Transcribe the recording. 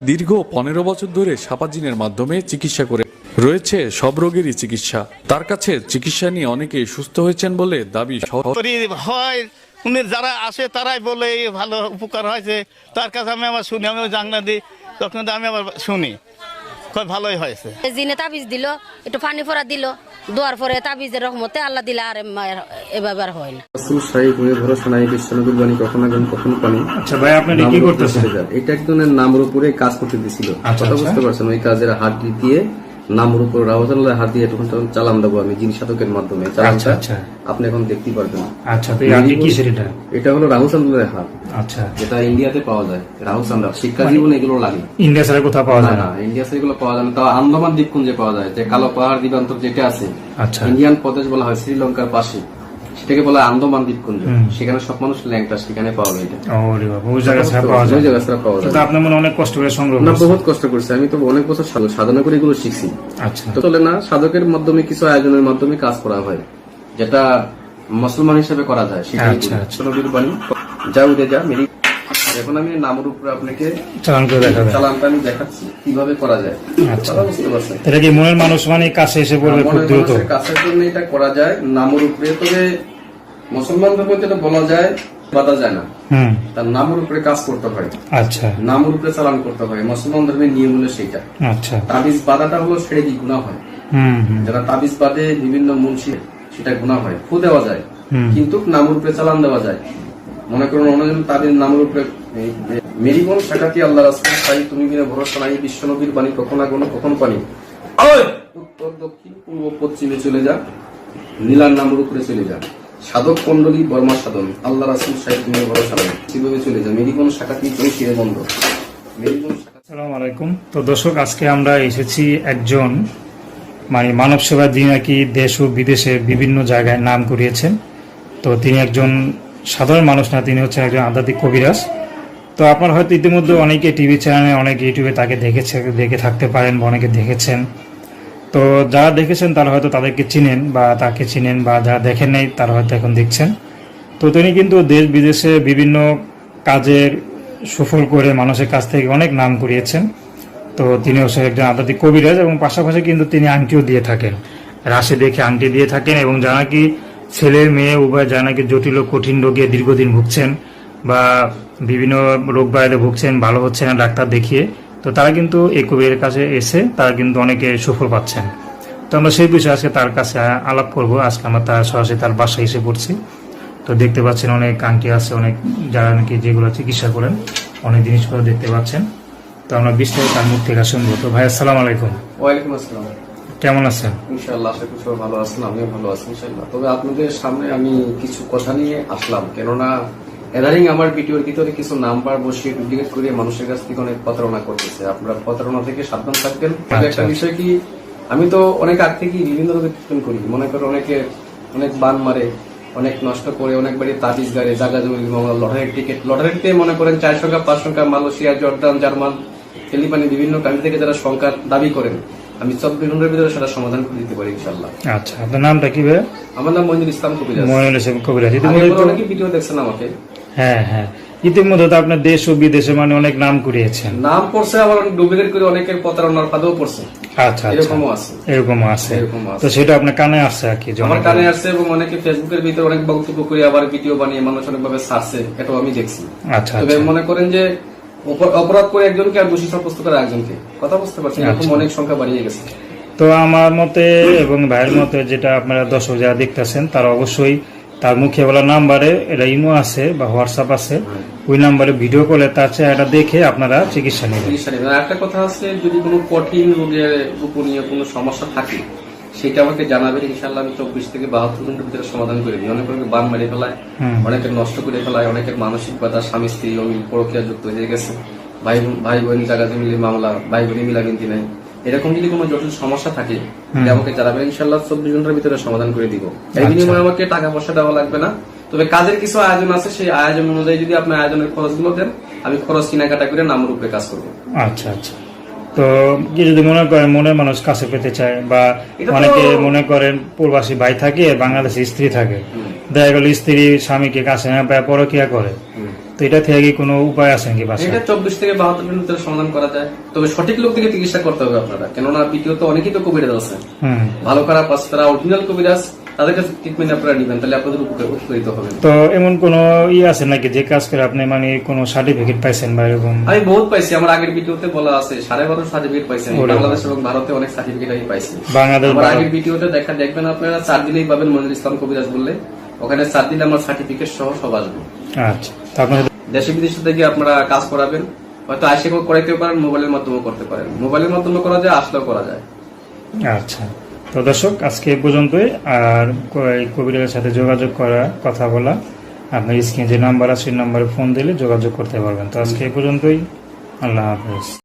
দীর্ঘ 15 বছর ধরে সাপাজিনের মাধ্যমে চিকিৎসা করে রয়েছে সব রোগেরই চিকিৎসা। তার কাছে চিকিৎসা নিয়ে অনেকেই সুস্থ হয়েছেন বলে দাবি। হয় উনি যারা আসে তারাই বলে ভালো উপকার হয়েছে, তার কাছে আমি আবার শুনি, আমি জাংনা দিই, তখন আমি আবার শুনি ভালোই হয়েছে। জিনে তাবিজ দিল, একটু পানি ফোড়া দিল, দোয়ার পরে তাবিজের রহমতে আল্লাহ দিলা আর এভাবে আর হয় না। ভরসা নাই, বিশ্বনবীর বাণী কখনো কখনো পানি। আচ্ছা ভাই, আপনি কি করতেছেন? এটা একজনের নামের উপরে কাজ করতে দিছিল, কথা বুঝতে পারছেন? ওই কাজের হাত দিয়ে নামের উপর রাউজাল্লাহ হাত দিয়ে তখন চালান দেবো আমি জিন সাধকের মাধ্যমে। আপনি এখন দেখতেই পারবেন। আচ্ছা, তো এই কি সেটা? এটা হলো রাহুসাল্লাহের হাত। আচ্ছা, যেটা ইন্ডিয়াতে পাওয়া যায়। রাহুসাল্লাহ শিক্ষা জীবন এগুলো লাগে। ইন্ডিয়া ছাড়া কোথাও পাওয়া যায় না? ইন্ডিয়া ছাড়া এগুলো পাওয়া যায় না। তাও আন্দামান দ্বীপপুঞ্জে পাওয়া যায়, যে কালো পাহাড় দ্বীপান্তর যেটা আছে। আচ্ছা, ইন্ডিয়ান প্রদেশ বলা হয় শ্রীলঙ্কার পাশে, সেটাকে বলা হয় আন্দামান দ্বীপপুঞ্জ। সেখানে সব মানুষ ল্যাংটা, সেখানে পাওয়া যায়। ওরে বাবা, ওই জায়গা ছাড়া পাওয়া যায়? ওই জায়গা ছাড়া পাওয়া যায়। তো আপনি মনে অনেক কষ্ট করে সংগ্রহ না, বহুত কষ্ট করছি আমি। তো অনেক বছর সাধনা করে এগুলো শিখছি। আচ্ছা, তো চলে না, সাধকের মাধ্যমে কিছু আয়োজনের মাধ্যমে কাজ করা হয়, যেটা মুসলমান হিসেবে করা যায়। নবীর বাণী যা উদে যা মেরি। এখন আমি নামের উপরে আপনাকে চালানটা আমি দেখাচ্ছি কিভাবে করা যায়। বুঝতে পারছেন? এটা কি মনের মানুষ মানে কাছে এসে বলবে খুব দ্রুত? কাছের জন্য এটা করা যায় নামের উপরে। তবে মুসলমান ধর্মে যেটা বলা যায়, বাধা যায় না, তার নামের উপরে কাজ করতে হয়। আচ্ছা, নামের উপরে চালান করতে হয়। মুসলমান ধর্মের নিয়ম হলো সেটা। আচ্ছা, তাবিজ বাধাটা হলো সেটা কি গুনাহ হয়। যারা তাবিজ বাদে বিভিন্ন মুন্সি, সেটা গুনাহ হয়। ফু দেওয়া যায়, কিন্তু নামের উপরে চালান দেওয়া যায়। মনে করুন অন্যজন তাবিজ নামের উপরে মেরিবন শাকাতি আল্লাহ রাসূল সাই তুমি বিনা ভরসা নাই, বিশ্বনবীর বাণী কখন আগুন কখন পানি। উত্তর দক্ষিণ পূর্ব পশ্চিমে চলে যা, নীলার নামের উপরে চলে যা, সাধক মন্ডলী বর্মা সাধন আল্লাহ রাসূল সাই তুমি ভরসা নাই, কিভাবে চলে যা মেরিবন শাকাতি চৌশিরে বন্ধ। আসসালামু আলাইকুম। তো দর্শক, আজকে আমরা এসেছি একজন মানে মানব সেবা, যিনি নাকি দেশ ও বিদেশে বিভিন্ন জায়গায় নাম করিয়েছেন। তো তিনি একজন সাধারণ মানুষ না, তিনি হচ্ছেন একজন আধ্যাত্মিক কবিরাজ। তো আপনারা হয়তো ইতিমধ্যে অনেকে টিভি চ্যানেলে, অনেক ইউটিউবে তাকে দেখে থাকতে পারেন বা অনেকে দেখেছেন। তো যারা দেখেছেন তারা হয়তো তাদেরকে চিনেন বা তাকে চিনেন, বা যারা দেখেন নাই তারা হয়তো এখন দেখছেন। তো তিনি কিন্তু দেশ বিদেশে বিভিন্ন কাজের সফল করে মানুষের কাছ থেকে অনেক নাম করিয়েছেন। তো তিনি হচ্ছে একজন আধ্যাত্মিক কবিরাজ, এবং পাশাপাশি কিন্তু তিনি আংটিও দিয়ে থাকেন, রাশি দেখে আংটি দিয়ে থাকেন। এবং যারা নাকি ছেলে মেয়ে উভয়, যারা নাকি জটিল ও কঠিন রোগে দীর্ঘদিন ভুগছেন বা বিভিন্ন রোগ বাড়িতে ভুগছেন, ভালো হচ্ছে না ডাক্তার দেখিয়ে, তো তারা কিন্তু এই কবিরের কাছে এসে তারা কিন্তু অনেকে সুফল পাচ্ছেন। তো আমরা সেই বিষয়ে আজকে তার কাছে আলাপ করব। আজকে আমরা তার সরাসরি তার বাসায় এসে পড়ছি। তো দেখতে পাচ্ছেন অনেক আংটি আছে, অনেক যারা নাকি যেগুলো চিকিৎসা করেন অনেক জিনিসপত্র দেখতে পাচ্ছেন। তো আমরা বিস্তারিত তার মুখ থেকে শুনবো। তো ভাই, আসসালামু আলাইকুম। ওয়ালাইকুম আসসালাম। কেমন আছেন? ইনশাআল্লাহ আশা করি সবাই ভালো আছেন, আমিও ভালো আছি ইনশাআল্লাহ। তবে আপনাদের সামনে আমি কিছু কথা নিয়ে আসলাম, কেননা এদারিং আমার ভিডিওর ভিতরে কিছু নাম্বার বসিয়ে ডুপ্লিকেট করে মানুষের কাছ থেকে অনেক প্রতারণা করতেছে। আপনারা প্রতারণা থেকে সাবধান থাকবেন। একটা বিষয় কি, আমি তো অনেক আগ থেকেই বিভিন্ন রকমের ট্রিটমেন্ট করি। মনে করো অনেকে অনেক বান মারে, অনেক নষ্ট করে, অনেক বাড়ি তাবিজ গাড়ে, জায়গা জমি মামলা, লটারির টিকিট, লটারিতে মনে করেন 400 টাকা 500 টাকা, মালয়েশিয়া, জর্দান, জার্মান, ফিলিপাইন বিভিন্ন কান্ট্রি থেকে যারা সংখ্যা দাবি করেন, আমি 24 ঘন্টার ভিতরে সেটা সমাধান করে দিতে পারি ইনশাআল্লাহ। আচ্ছা, আপনার নামটা কি ভাই? আমার নাম মইনুল ইসলাম কবিরাজ। মইনুল ইসলাম কবিরাজ। অনেকে ভিডিও দেখছেন আমাকে। হ্যাঁ হ্যাঁ, ইতিমধ্যে তো আপনার দেশ ও বিদেশে মানে অনেক নাম করিয়েছেন। নাম পড়ছে, আবার ডুপ্লিকেট করে অনেকের প্রতারণার ফাঁদেও পড়ছে। আচ্ছা, এরকমও আছে। এরকমও আছে। তো সেটা আপনার কানে আসছে আর কি? আমার কানে আসছে, এবং অনেকে ফেসবুকের ভিতরে অনেক বক্তব্য করে আবার ভিডিও বানিয়ে মানুষ অনেকভাবে ছাড়ছে, এটাও আমি দেখছি। আচ্ছা, তবে মনে করেন যে অপরাধ করে একজনকে আর দোষী সাব্যস্ত করে একজনকে, কথা বুঝতে পারছেন, এরকম অনেক সংখ্যা বাড়িয়ে গেছে। তো আমার মতে এবং ভাইয়ের মতে, যেটা আপনারা দর্শক যারা দেখতেছেন তারা অবশ্যই তার মুখে বলা নাম্বারে, এটা ইমো আছে বা হোয়াটসঅ্যাপ আছে, ওই নাম্বারে ভিডিও কলে তার চেহারাটা দেখে আপনারা চিকিৎসা নেবেন। একটা কথা আছে, যদি কোনো কঠিন রোগের গোপনীয় কোনো সমস্যা থাকে সেটা আমাকে জানাবেন ইনশাআল্লাহ। আমি 24 থেকে 72 ঘন্টার ভিতরে সমাধান করে দিই। অনেক অনেকে বান মেরে ফেলায়, অনেকের নষ্ট করে ফেলায়, অনেকের মানসিক বাধা, স্বামী স্ত্রী অমিল পরকীয়া যুক্ত হয়ে গেছে, ভাই বোন জায়গা জমির মামলা, ভাই বোন মিলামিন্তি নাই, এরকম যদি কোনো জটিল সমস্যা থাকে আমাকে জানাবেন ইনশাআল্লাহ। 24 ঘন্টার ভিতরে সমাধান করে দিব। এই বিনিময়ে আমাকে টাকা পয়সা দেওয়া লাগবে না। তবে কাজের কিছু আয়োজন আছে, সেই আয়োজন অনুযায়ী যদি আপনি আয়োজনের খরচগুলো দেন, আমি খরচ কেনাকাটা করে নামের উপরে কাজ করবো। আচ্ছা আচ্ছা। তো কি যদি মনে করেন মনের মানুষ কাছে পেতে চায়, বা অনেকে মনে করেন প্রবাসী ভাই থাকে, বাংলাদেশে স্ত্রী থাকে, দেখা গেল স্ত্রী স্বামীকে কাছে না পায় পরকীয়া করে, তো এটা থেকে কি কোনো উপায় আছে নাকি বাসায়? এটা 24 থেকে 72 দিনের ভিতরে সমাধান করা যায়, তবে সঠিক লোক থেকে চিকিৎসা করতে হবে আপনারা, কেননা ভিডিও তো অনেকেই তো কবিরাজ আছে, হুম। ভালো খারাপ আছে, তারা অরিজিনাল কবিরাজ, তাদের কাছে ট্রিটমেন্ট আপনারা নেবেন, তাহলে আপনাদের উপকৃত হবেন। তো এমন কোন আছে নাকি যে কাজ করে আপনি মানে কোনো সার্টিফিকেট পাইছেন বা এরকম? আমি বহুত পাইছি, আমার আগের ভিডিওতে বলা আছে 12.5 সার্টিফিকেট পাইছি আমি। বাংলাদেশ এবং ভারতে অনেক সার্টিফিকেট আমি পাইছি। বাংলাদেশ আমার আগের ভিডিওতে দেখবেন আপনারা, 4 দিলেই পাবেন মনিরুল ইসলাম কবিরাজ বললে, ওখানে 4 দিলে আমার সার্টিফিকেট সহ সব আসবে। আচ্ছা, তো আপনার দেশে বিদেশে থেকে আপনারা কাজ করাবেন, হয়তো আইসে করাইতে পারেন, মোবাইলের মাধ্যমে করতে পারেন, মোবাইলের মাধ্যমে করা যায়, আসলেও করা যায়। আচ্ছা, তো দর্শক আজকে এই পর্যন্তই। আর কবিরাজের সাথে যোগাযোগ করা, কথা বলা, আপনার স্ক্রিনে যে নাম্বার আছে সেই নাম্বারে ফোন দিলে যোগাযোগ করতে পারবেন। তো আজকে এই পর্যন্তই, আল্লাহ হাফেজ।